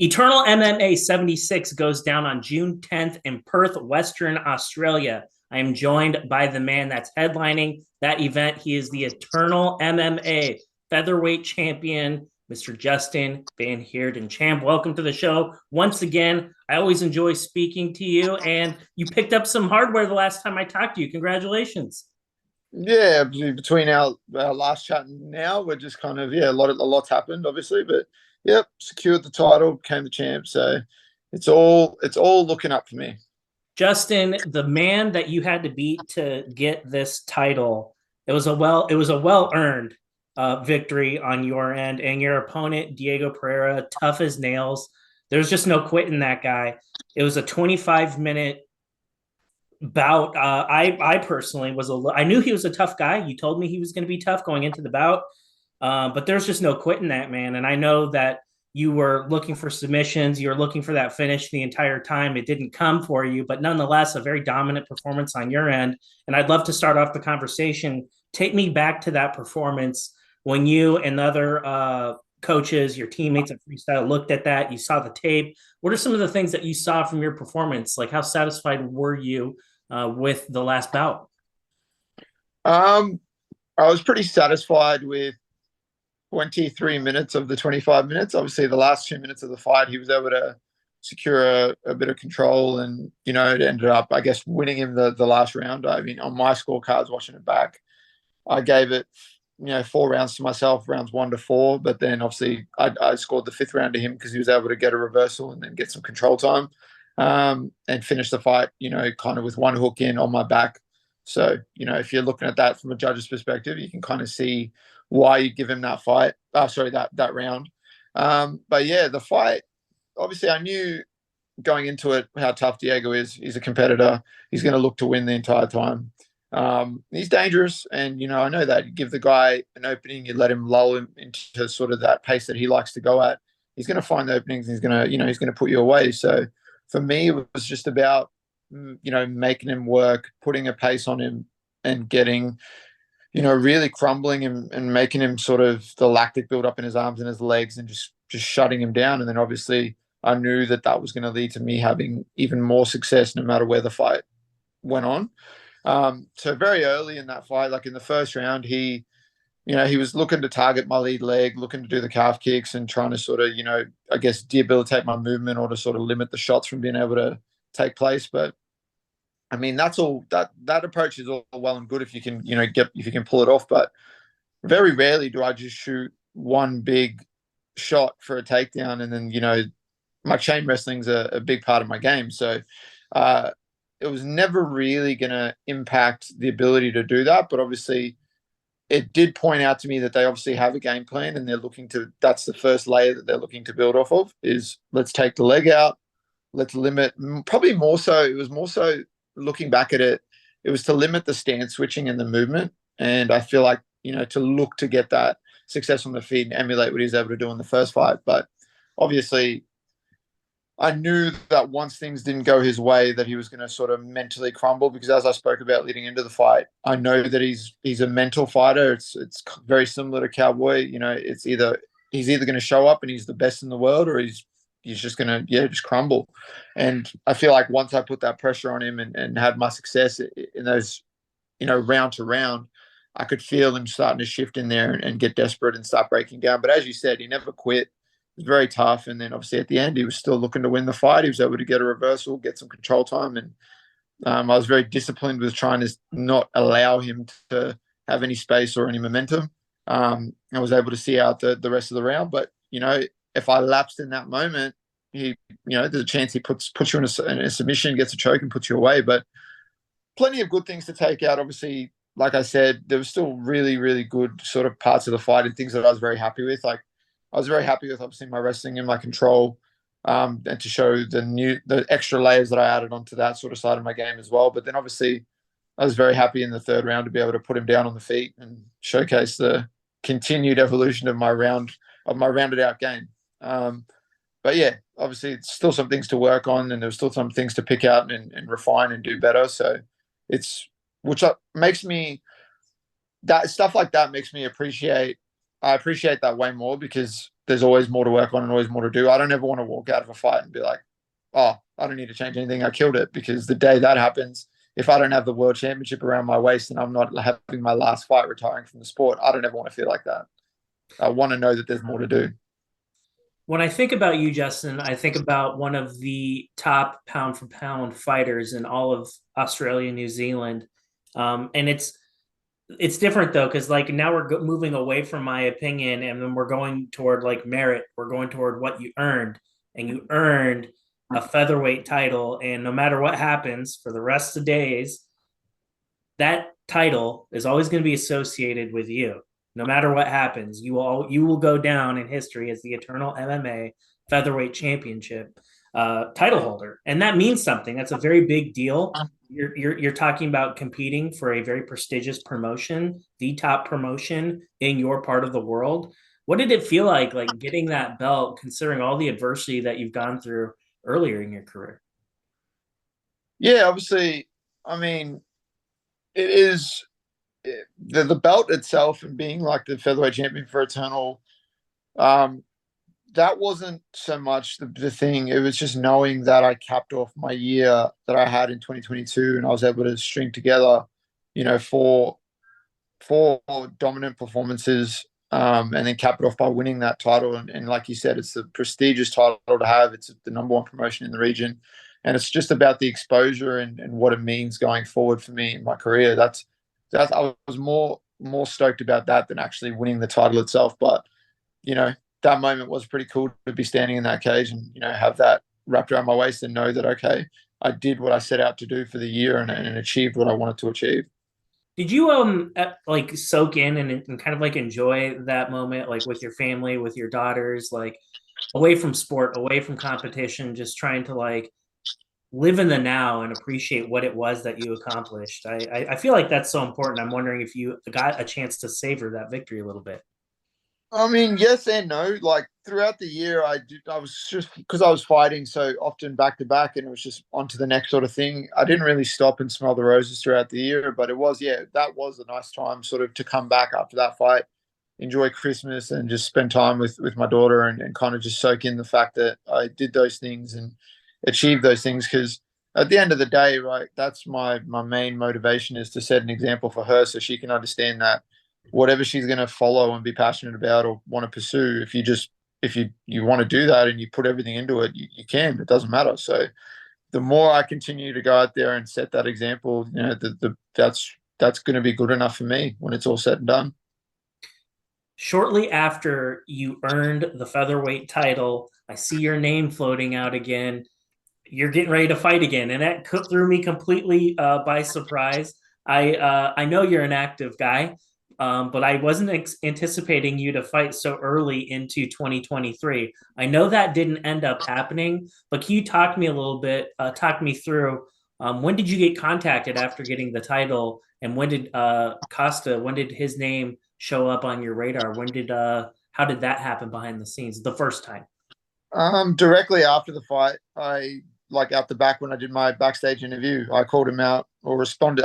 Eternal MMA 76 goes down on June 10th in Perth, Western Australia. I am joined by the man that's headlining that event. He is the Eternal MMA Featherweight Champion, Mr. Justin Van Heerden. Champ, welcome to the show. Once again, I always enjoy speaking to you, and you picked up some hardware the last time I talked to you. Congratulations. Yeah, between our last chat and now, we're just kind of a lot's happened, obviously, but yep, secured the title, became the champ, so it's all looking up for me. Justin, the man that you had to beat to get this title, it was a well earned victory on your end, and your opponent Diego Pereira, tough as nails. There's just no quitting that guy. It was a 25-minute bout. I personally I knew he was a tough guy. You told me he was going to be tough going into the bout, but there's just no quitting that man. And I know that you were looking for submissions. You were looking for that finish the entire time. It didn't come for you, but nonetheless, a very dominant performance on your end. And I'd love to start off the conversation. Take me back to that performance when you and the other coaches, your teammates at Freestyle looked at that. You saw the tape. What are some of the things that you saw from your performance? Like, how satisfied were you with the last bout? Um, I was pretty satisfied with 23 minutes of the 25 minutes. Obviously, the last 2 minutes of the fight, he was able to secure a bit of control, and it ended up, I guess, winning him the last round. I mean, on my scorecards, watching it back, I gave it 4 rounds to myself, rounds 1 to 4. But then obviously I scored the fifth round to him because he was able to get a reversal and then get some control time, and finish the fight, kind of with one hook in on my back. So, if you're looking at that from a judge's perspective, you can kind of see why you give him that fight. Sorry, that round. But yeah, the fight, obviously I knew going into it how tough Diego is. He's a competitor. He's going to look to win the entire time. He's dangerous, and I know that. You give the guy an opening, you let him lull him into sort of that pace that he likes to go at. He's going to find the openings. And he's going to put you away. So for me, it was just about making him work, putting a pace on him, and getting really crumbling him and making him sort of the lactic build up in his arms and his legs, and just shutting him down. And then obviously I knew that was going to lead to me having even more success no matter where the fight went on. So very early in that fight, like in the first round, he was looking to target my lead leg, looking to do the calf kicks and trying to sort of, I guess, debilitate my movement or to sort of limit the shots from being able to take place. But I mean, that's all that approach is all well and good if you can, if you can pull it off. But very rarely do I just shoot one big shot for a takedown, and then my chain wrestling's a big part of my game. So uh, it was never really going to impact the ability to do that. But obviously, it did point out to me that they obviously have a game plan, and they're looking to. That's the first layer that they're looking to build off of. Is let's take the leg out, let's limit. Probably more so. It was more so looking back at it. It was to limit the stance switching and the movement, and I feel like to look to get that success on the feet and emulate what he was able to do in the first fight. But obviously, I knew that once things didn't go his way, that he was going to sort of mentally crumble, because as I spoke about leading into the fight, I know that he's a mental fighter. It's very similar to Cowboy. It's either he's either going to show up and he's the best in the world, or he's just going to just crumble. And I feel like once I put that pressure on him and had my success in those round to round, I could feel him starting to shift in there and get desperate and start breaking down. But as you said, he never quit. Was very tough. And then obviously at the end, he was still looking to win the fight. He was able to get a reversal, get some control time. And I was very disciplined with trying to not allow him to have any space or any momentum. I was able to see out the rest of the round. But, if I lapsed in that moment, there's a chance he puts you in a submission, gets a choke and puts you away. But plenty of good things to take out. Obviously, like I said, there was still really, really good sort of parts of the fight and things that I was very happy with. Like, I was very happy with obviously my wrestling and my control, and to show the extra layers that I added onto that sort of side of my game as well. But then obviously I was very happy in the third round to be able to put him down on the feet and showcase the continued evolution of my rounded out game. But yeah, obviously it's still some things to work on, and there's still some things to pick out and refine and do better. So it's which makes me that stuff like that makes me appreciate. I appreciate that way more, because there's always more to work on and always more to do. I don't ever want to walk out of a fight and be like, oh, I don't need to change anything. I killed it. Because the day that happens, if I don't have the world championship around my waist and I'm not having my last fight retiring from the sport, I don't ever want to feel like that. I want to know that there's more to do. When I think about you, Justin, I think about one of the top pound for pound fighters in all of Australia, New Zealand, and it's different though because like now we're moving away from my opinion, and then we're going toward like merit. We're going toward what you earned, and you earned a featherweight title, and no matter what happens for the rest of the days, that title is always going to be associated with you. No matter what happens, you will go down in history as the Eternal MMA Featherweight Championship title holder, and that means something. That's a very big deal. You're talking about competing for a very prestigious promotion, the top promotion in your part of the world. What did it feel like getting that belt, considering all the adversity that you've gone through earlier in your career? Yeah, obviously, I mean, it is the belt itself and being like the featherweight champion for Eternal. Um, that wasn't so much the thing. It was just knowing that I capped off my year that I had in 2022, and I was able to string together, four dominant performances, and then cap it off by winning that title. And like you said, it's a prestigious title to have. It's the number one promotion in the region, and it's just about the exposure and what it means going forward for me in my career. That's I was more stoked about that than actually winning the title itself. But you know, that moment was pretty cool to be standing in that cage and have that wrapped around my waist and know that okay, I did what I set out to do for the year and achieved what I wanted to achieve. Did you like soak in and kind of like enjoy that moment like with your family, with your daughters, like away from sport, away from competition, just trying to like live in the now and appreciate what it was that you accomplished? I feel like that's so important. I'm wondering if you got a chance to savor that victory a little bit. I mean, yes and no. Like throughout the year, I was just because I was fighting so often back to back, and it was just on to the next sort of thing. I didn't really stop and smell the roses throughout the year, but it was that was a nice time sort of to come back after that fight, enjoy Christmas, and just spend time with my daughter and kind of just soak in the fact that I did those things and achieved those things. Because at the end of the day, right, that's my main motivation is to set an example for her so she can understand that whatever she's going to follow and be passionate about or want to pursue, if you want to do that and you put everything into it, you can. It doesn't matter. So the more I continue to go out there and set that example, that's going to be good enough for me when it's all said and done. Shortly after you earned the featherweight title, I see your name floating out again. You're getting ready to fight again, and that threw me completely by surprise. I know you're an active guy, but I wasn't anticipating you to fight so early into 2023. I know that didn't end up happening, but can you talk me a little bit, talk me through when did you get contacted after getting the title, and when did Costa, when did his name show up on your radar? How did that happen behind the scenes the first time? Directly after the fight, I like out the back when I did my backstage interview, I called him out or responded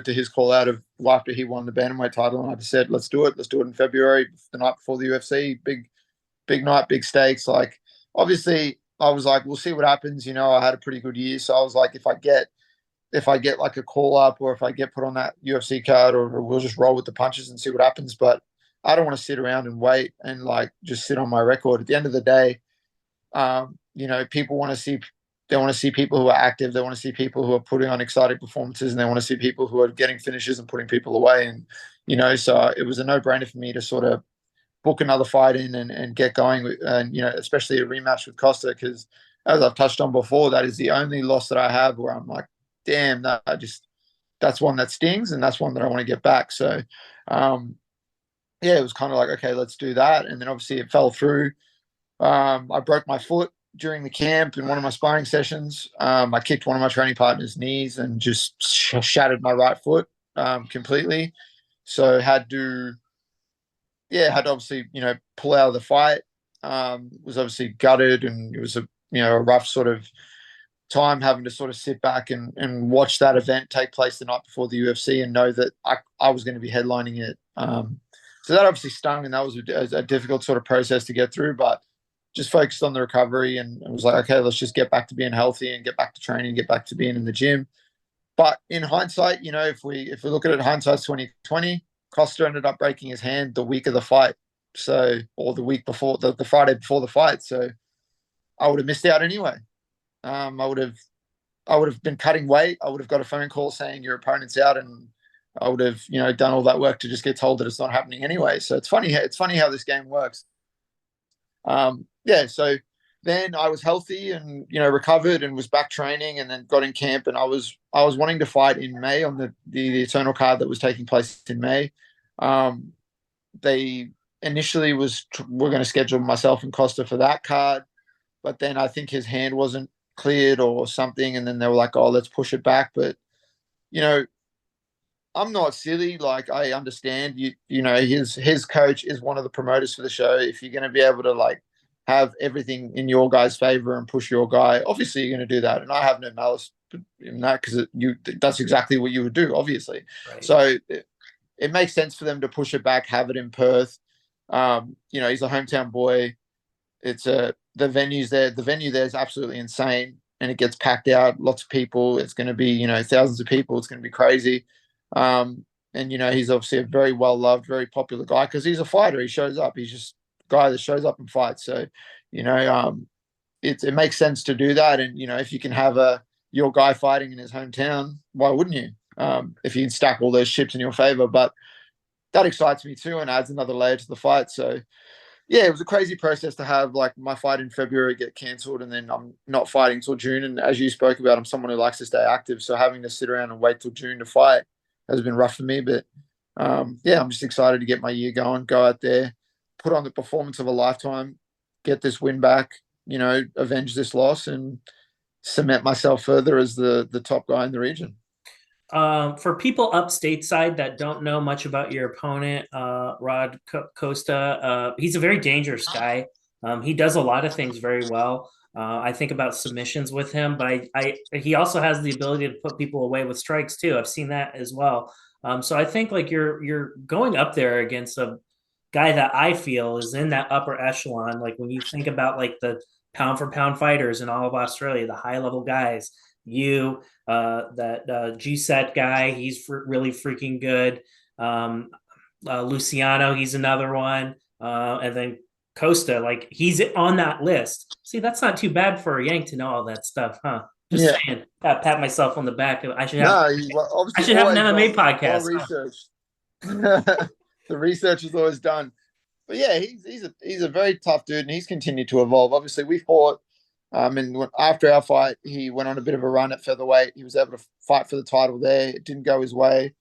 to his call out of after he won the bantamweight title, and I just said, "Let's do it. Let's do it in February, the night before the UFC. Big night, big stakes." Like, obviously, I was like, "We'll see what happens." I had a pretty good year, so I was like, if I get like a call up or if I get put on that UFC card, or we'll just roll with the punches and see what happens. But I don't want to sit around and wait and like just sit on my record. At the end of the day, people want to see people who are active. They want to see people who are putting on exciting performances, and they want to see people who are getting finishes and putting people away. And so it was a no-brainer for me to sort of book another fight in and get going with, and especially a rematch with Costa, because as I've touched on before, that is the only loss that I have where I'm like, damn, that's one that stings, and that's one that I want to get back. So, yeah, it was kind of like, okay, let's do that. And then obviously it fell through. I broke my foot during the camp in one of my sparring sessions. I kicked one of my training partner's knees and just shattered my right foot completely. So had to obviously pull out of the fight. Was obviously gutted, and it was a rough sort of time having to sort of sit back and watch that event take place the night before the UFC and know that I was going to be headlining it. So that obviously stung, and that was a difficult sort of process to get through. But just focused on the recovery and was like, okay, let's just get back to being healthy and get back to training, get back to being in the gym. But in hindsight, if we look at it, hindsight's 2020. Costa ended up breaking his hand the week of the fight, or the week before, the Friday before the fight. So I would have missed out anyway. I would have been cutting weight. I would have got a phone call saying your opponent's out, and I would have done all that work to just get told that it's not happening anyway. So it's funny. It's funny how this game works. Yeah. So then I was healthy and recovered and was back training, and then got in camp, and I was wanting to fight in May on the Eternal card that was taking place in May. They initially we're going to schedule myself and Costa for that card, but then I think his hand wasn't cleared or something, and then they were like, "Oh, let's push it back." But you know, I'm not silly. Like, I understand his coach is one of the promoters for the show. If you're going to be able to like have everything in your guy's favor and push your guy, obviously you're going to do that. And I have no malice in that, because that's exactly what you would do, obviously. Right. So it makes sense for them to push it back, have it in Perth. He's a hometown boy. It's the venues there. The venue there is absolutely insane, and it gets packed out. Lots of people. It's going to be thousands of people. It's going to be crazy. And he's obviously a very well loved, very popular guy because he's a fighter. He shows up. He's just a guy that shows up and fights. So it makes sense to do that. And if you can have your guy fighting in his hometown, why wouldn't you? If you can stack all those chips in your favor. But that excites me too, and adds another layer to the fight. So yeah, it was a crazy process to have like my fight in February get cancelled, and then I'm not fighting till June. And as you spoke about, I'm someone who likes to stay active, so having to sit around and wait till June to fight has been rough for me. But yeah, I'm just excited to get my year going, go out there, put on the performance of a lifetime, get this win back, avenge this loss, and cement myself further as the top guy in the region. For people up stateside that don't know much about your opponent, Costa, he's a very dangerous guy. He does a lot of things very well. I think about submissions with him, but he also has the ability to put people away with strikes too. I've seen that as well. So I think like you're going up there against a guy that I feel is in that upper echelon. Like when you think about like the pound for pound fighters in all of Australia, the high level guys, that G-Set guy, he's really freaking good. Luciano, he's another one. And then Costa, like he's on that list. See, that's not too bad for a Yank to know all that stuff, huh? Just Yeah. saying. Pat myself on the back. I should have. No, I obviously should have an always MMA well podcast. researched. The research is always done. But yeah, he's a very tough dude, and he's continued to evolve. Obviously, we fought, and after our fight, he went on a bit of a run at featherweight. He was able to fight for the title there. It didn't go his way.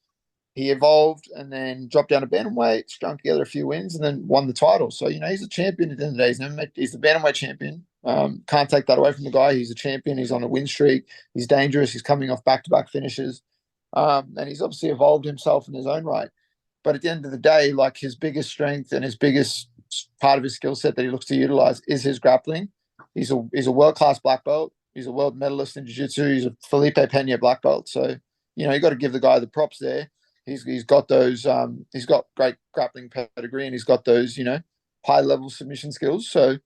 He evolved and then dropped down to bantamweight, strung together a few wins, and then won the title. So he's a champion at the end of the day. He's the bantamweight champion. Can't take that away from the guy. He's a champion. He's on a win streak. He's dangerous. He's coming off back-to-back finishes, and he's obviously evolved himself in his own right. But at the end of the day, like his biggest strength and his biggest part of his skill set that he looks to utilize is his grappling. He's a world-class black belt. He's a world medalist in jiu-jitsu. He's a Felipe Pena black belt. So, you got to give the guy the props there. He's got those, he's got great grappling pedigree, and he's got those, high-level submission skills. So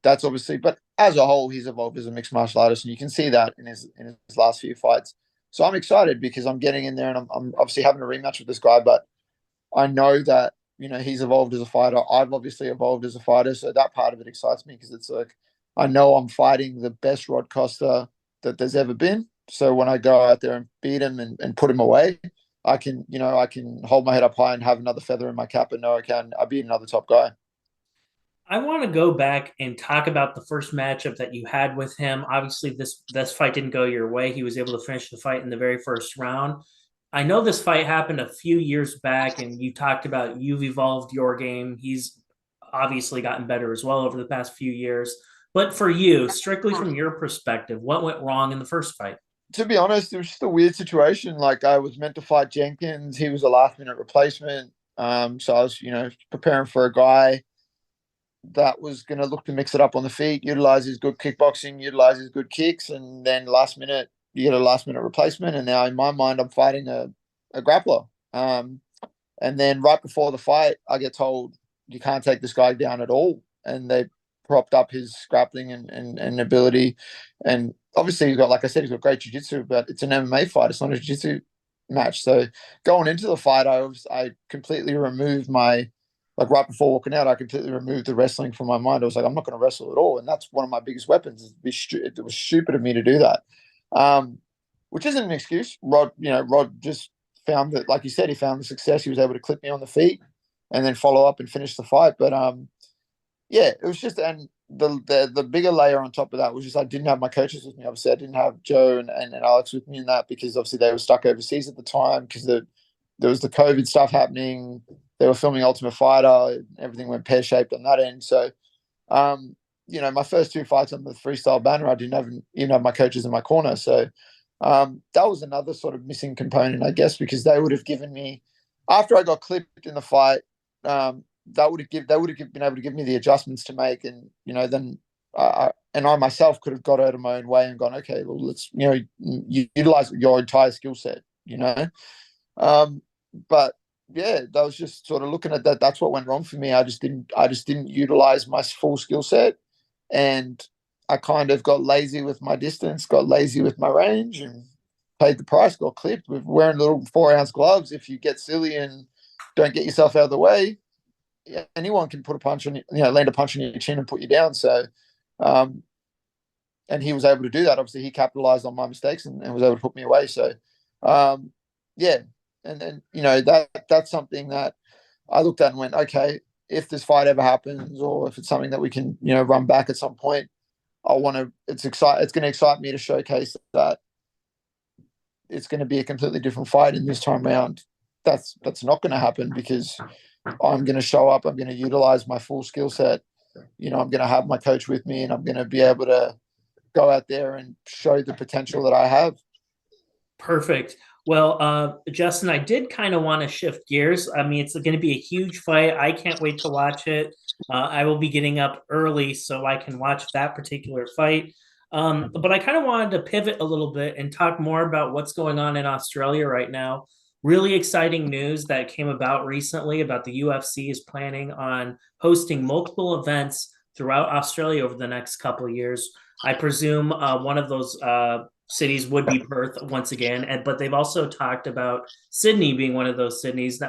that's obviously, but as a whole, he's evolved as a mixed martial artist, and you can see that in his last few fights. So I'm excited because I'm getting in there, and I'm obviously having a rematch with this guy, but I know that, he's evolved as a fighter. I've obviously evolved as a fighter. So that part of it excites me because it's like, I know I'm fighting the best Rod Costa that there's ever been. So when I go out there and beat him and put him away, I can hold my head up high and have another feather in my cap and know I'll beat another top guy. I want to go back and talk about the first matchup that you had with him. Obviously, this fight didn't go your way. He was able to finish the fight in the very first round. I know this fight happened a few years back, and you talked about you've evolved your game. He's obviously gotten better as well over the past few years. But for you, strictly from your perspective, what went wrong in the first fight? To be honest, it was just a weird situation. Like, I was meant to fight Jenkins. He was a last minute replacement. So I was, preparing for a guy that was going to look to mix it up on the feet, utilize his good kickboxing, utilize his good kicks. And then last minute, you get a last minute replacement. And now in my mind, I'm fighting a grappler. And then right before the fight, I get told you can't take this guy down at all. And they propped up his grappling and ability. And obviously, he's got, like I said, he's got great jiu-jitsu, but it's an MMA fight. It's not a jiu-jitsu match. So going into the fight, I completely removed my, like right before walking out, I completely removed the wrestling from my mind. I was like, I'm not going to wrestle at all. And that's one of my biggest weapons. It was stupid of me to do that. Um, which isn't an excuse. Rod just found that, like you said, he found the success. He was able to clip me on the feet and then follow up and finish the fight. But yeah, it was just, and the bigger layer on top of that was just I didn't have my coaches with me. Obviously, I didn't have Joe and Alex with me in that because obviously they were stuck overseas at the time because there was the COVID stuff happening. They were filming Ultimate Fighter. Everything went pear shaped on that end. So, my first two fights on the freestyle banner, I didn't have my coaches in my corner. So that was another sort of missing component, I guess, because they would have given me after I got clipped in the fight. They would have been able to give me the adjustments to make, and then I myself could have got out of my own way and gone, okay, well, let's utilize your entire skill set, but yeah, that was just sort of looking at that. That's what went wrong for me. I just didn't utilize my full skill set, and I kind of got lazy with my distance, got lazy with my range, and paid the price. Got clipped with wearing little 4-ounce gloves. If you get silly and don't get yourself out of the way, anyone can put a punch on land a punch on your chin and put you down. So, and he was able to do that. Obviously, he capitalized on my mistakes and was able to put me away. So, yeah, and then that's something that I looked at and went, okay, if this fight ever happens, or if it's something that we can run back at some point, I want to. It's going to excite me to showcase that it's going to be a completely different fight in this time round. That's not going to happen because I'm going to show up. I'm going to utilize my full skill set. I'm going to have my coach with me, and I'm going to be able to go out there and show the potential that I have. Perfect. Well, Justin, I did kind of want to shift gears. I mean, it's going to be a huge fight. I can't wait to watch it. I will be getting up early so I can watch that particular fight. But I kind of wanted to pivot a little bit and talk more about what's going on in Australia right now. Really exciting news that came about recently about the UFC is planning on hosting multiple events throughout Australia over the next couple of years. I presume one of those cities would be Perth once again, but they've also talked about Sydney being one of those cities,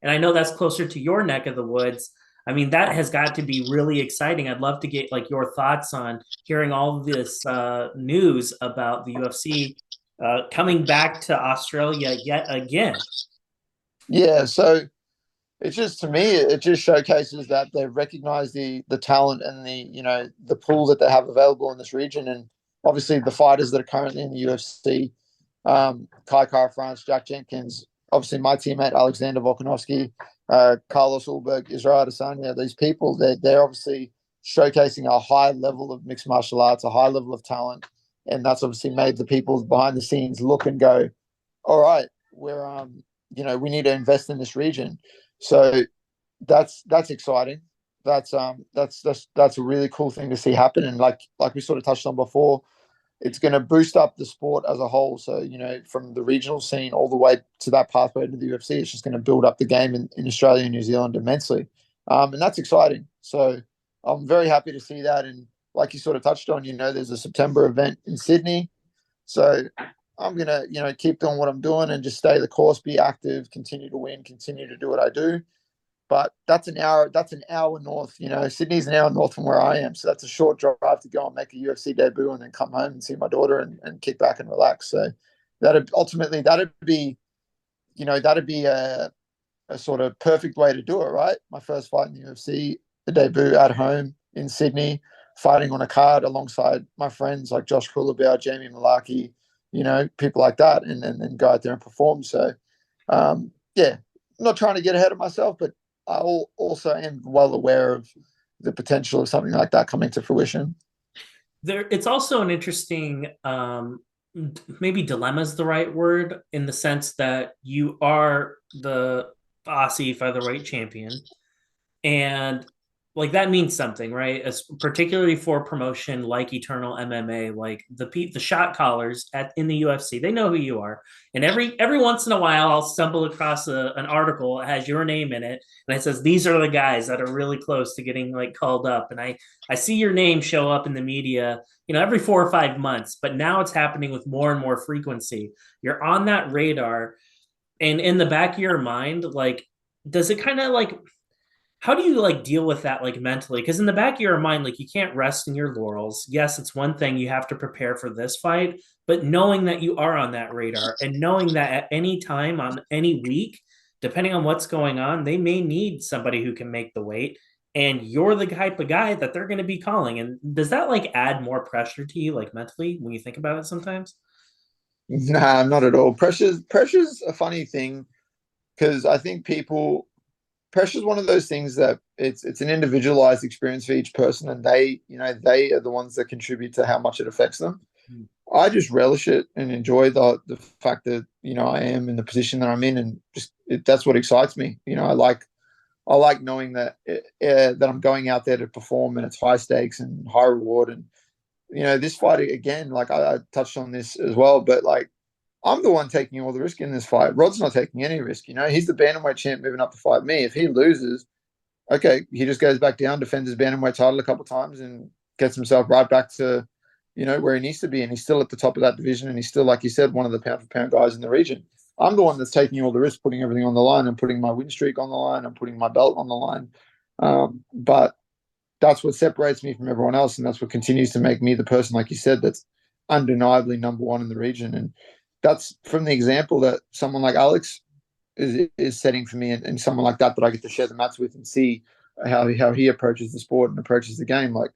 and I know that's closer to your neck of the woods. I mean, that has got to be really exciting. I'd love to get like your thoughts on hearing all of this news about the UFC coming back to Australia yet again. Yeah, so it's just to me, it just showcases that they recognize the talent and the pool that they have available in this region, and obviously the fighters that are currently in the UFC, Kai Kara France, Jack Jenkins, obviously my teammate Alexander Volkanovski, Carlos Ulberg, Israel Adesanya. These people, they're obviously showcasing a high level of mixed martial arts, a high level of talent, and that's obviously made the people behind the scenes look and go, all right, we need to invest in this region. So that's exciting. That's a really cool thing to see happen. And like we sort of touched on before, it's going to boost up the sport as a whole. So from the regional scene all the way to that pathway to the UFC, it's just going to build up the game in Australia and New Zealand immensely, and that's exciting. So I'm very happy to see that. And like you sort of touched on, there's a September event in Sydney. So I'm gonna, keep doing what I'm doing and just stay the course, be active, continue to win, continue to do what I do. But that's an hour. That's an hour north. Sydney's an hour north from where I am, so that's a short drive to go and make a UFC debut, and then come home and see my daughter and kick back and relax. So that'd be, that'd be a sort of perfect way to do it, right? My first fight in the UFC, the debut at home in Sydney, fighting on a card alongside my friends like Josh Kulabau, Jamie Malaki, people like that, and then go out there and perform. So, yeah, I'm not trying to get ahead of myself, but I also am well aware of the potential of something like that coming to fruition. It's also an interesting, maybe dilemma is the right word, in the sense that you are the Aussie featherweight champion, and like that means something, right? As particularly for promotion like Eternal MMA, like the shot callers in the UFC, they know who you are. And every once in a while, I'll stumble across an article that has your name in it, and it says these are the guys that are really close to getting like called up. And I see your name show up in the media, every 4 or 5 months, but now it's happening with more and more frequency. You're on that radar, and in the back of your mind, like, does it kind of like how do you like deal with that like mentally? Because in the back of your mind, like you can't rest in your laurels. Yes, it's one thing you have to prepare for this fight, but knowing that you are on that radar and knowing that at any time on any week, depending on what's going on, they may need somebody who can make the weight. And you're the type of guy that they're going to be calling. And does that like add more pressure to you, like mentally, when you think about it sometimes? Nah, not at all. Pressure's a funny thing because I think people pressure is one of those things that it's an individualized experience for each person, and they are the ones that contribute to how much it affects them. Mm. I just relish it and enjoy the fact that I am in the position that I'm in, and that's what excites me. I like knowing that that I'm going out there to perform, and it's high stakes and high reward. And this fight again, like I touched on this as well, but like I'm the one taking all the risk in this fight. Rod's not taking any risk. He's the bantamweight champ moving up to fight me. If he loses, okay, he just goes back down, defends his bantamweight title a couple of times, and gets himself right back to, where he needs to be. And he's still at the top of that division, and he's still, like you said, one of the pound for pound guys in the region. I'm the one that's taking all the risk, putting everything on the line. I'm putting my win streak on the line. I'm putting my belt on the line. But that's what separates me from everyone else, and that's what continues to make me the person, like you said, that's undeniably number one in the region. And that's from the example that someone like Alex is setting for me, and someone like that I get to share the mats with and see how he approaches the sport and approaches the game. Like,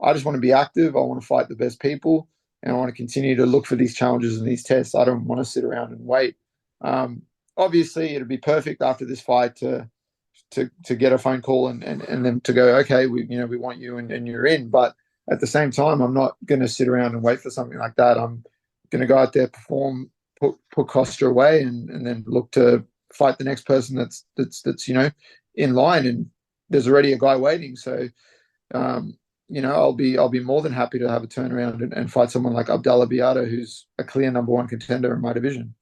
I just want to be active. I want to fight the best people, and I want to continue to look for these challenges and these tests. I don't want to sit around and wait. Obviously, it'd be perfect after this fight to get a phone call and then to go, okay, we want you and you're in. But at the same time, I'm not going to sit around and wait for something like that. I'm going to go out there, perform, put Costa away, and then look to fight the next person that's in line. And there's already a guy waiting, so I'll be more than happy to have a turnaround and fight someone like Abdallah Biata, who's a clear number one contender in my division.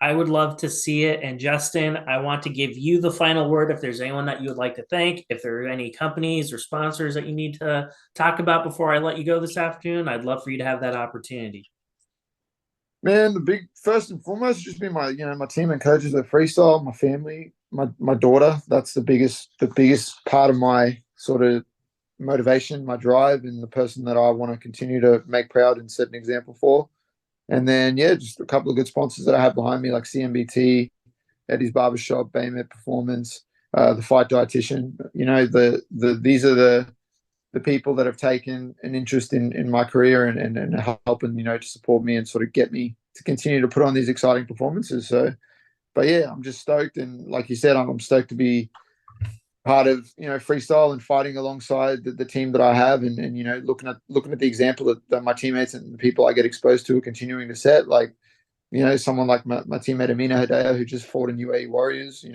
I would love to see it. And Justin, I want to give you the final word. If there's anyone that you would like to thank, if there are any companies or sponsors that you need to talk about before I let you go this afternoon, I'd love for you to have that opportunity. Man, the big first and foremost just be my team and coaches at Freestyle, my family, my daughter. That's the biggest part of my sort of motivation, my drive, and the person that I want to continue to make proud and set an example for. And then just a couple of good sponsors that I have behind me, like CMBT, Eddie's Barbershop, Baymet Performance, the Fight Dietitian. These are the people that have taken an interest in my career and helping, to support me and sort of get me to continue to put on these exciting performances. So, but yeah, I'm just stoked. And like you said, I'm stoked to be part of, freestyle and fighting alongside the team that I have, and looking at the example that my teammates and the people I get exposed to are continuing to set. Like, someone like my teammate Amina Hedaya, who just fought in UAE Warriors,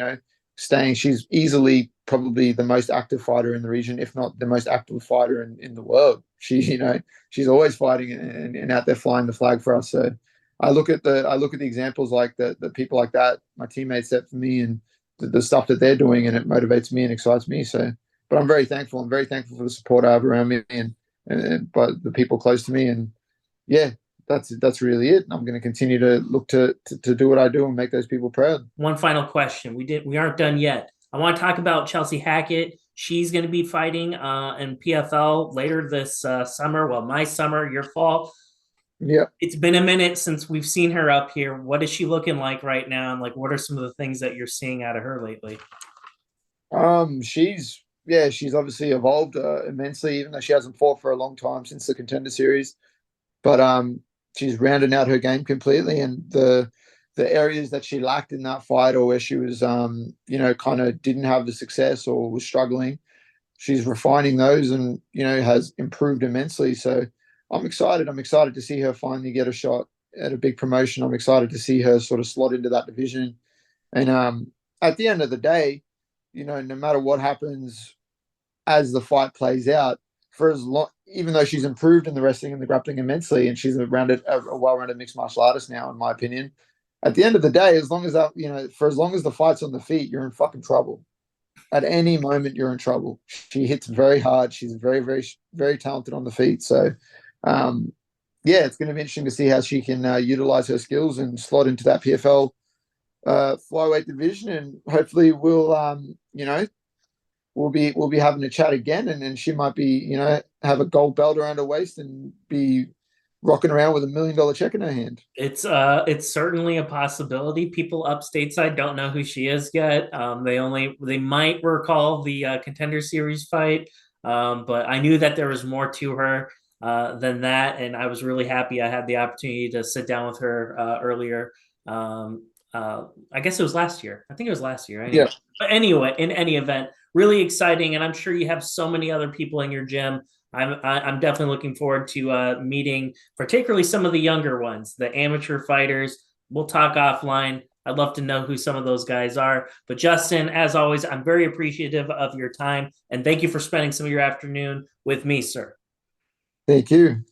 she's easily probably the most active fighter in the region, if not the most active fighter in the world. She's always fighting and out there flying the flag for us. So I look at the examples like the people like that, my teammates set for me, and the stuff that they're doing, and it motivates me and excites me. So, but I'm very thankful. I'm very thankful for the support I have around me and but the people close to me. And yeah, that's really it. I'm going to continue to look to do what I do and make those people proud. One final question. We aren't done yet. I want to talk about Chelsea Hackett. She's going to be fighting in PFL later this summer. Well, my summer, your fall. Yeah. It's been a minute since we've seen her up here. What is she looking like right now? And like, what are some of the things that you're seeing out of her lately? She's obviously evolved immensely, even though she hasn't fought for a long time since the Contender Series. But she's rounded out her game completely, and the areas that she lacked in that fight, or where she was kind of didn't have the success or was struggling, she's refining those and has improved immensely. So I'm excited. I'm excited to see her finally get a shot at a big promotion. I'm excited to see her sort of slot into that division. And at the end of the day, no matter what happens as the fight plays out, for as long, even though she's improved in the wrestling and the grappling immensely, and she's a well-rounded mixed martial artist now, in my opinion. At the end of the day, as long as that, for as long as the fight's on the feet, you're in fucking trouble. At any moment, you're in trouble. She hits very hard. She's very, very, very talented on the feet. So, yeah, it's going to be interesting to see how she can utilize her skills and slot into that PFL flyweight division, and hopefully we'll be having a chat again, and then she might be have a gold belt around her waist and be rocking around with $1 million check in her hand. It's certainly a possibility. People up stateside don't know who she is yet. They might recall the Contender Series fight, but I knew that there was more to her than that, and I was really happy I had the opportunity to sit down with her earlier. I guess it was last year. I think it was last year. Anyway, Yeah. but anyway, in any event, really exciting, and I'm sure you have so many other people in your gym. I'm definitely looking forward to meeting, particularly some of the younger ones, the amateur fighters. We'll talk offline. I'd love to know who some of those guys are. But Justin, as always, I'm very appreciative of your time, and thank you for spending some of your afternoon with me, sir. Thank you.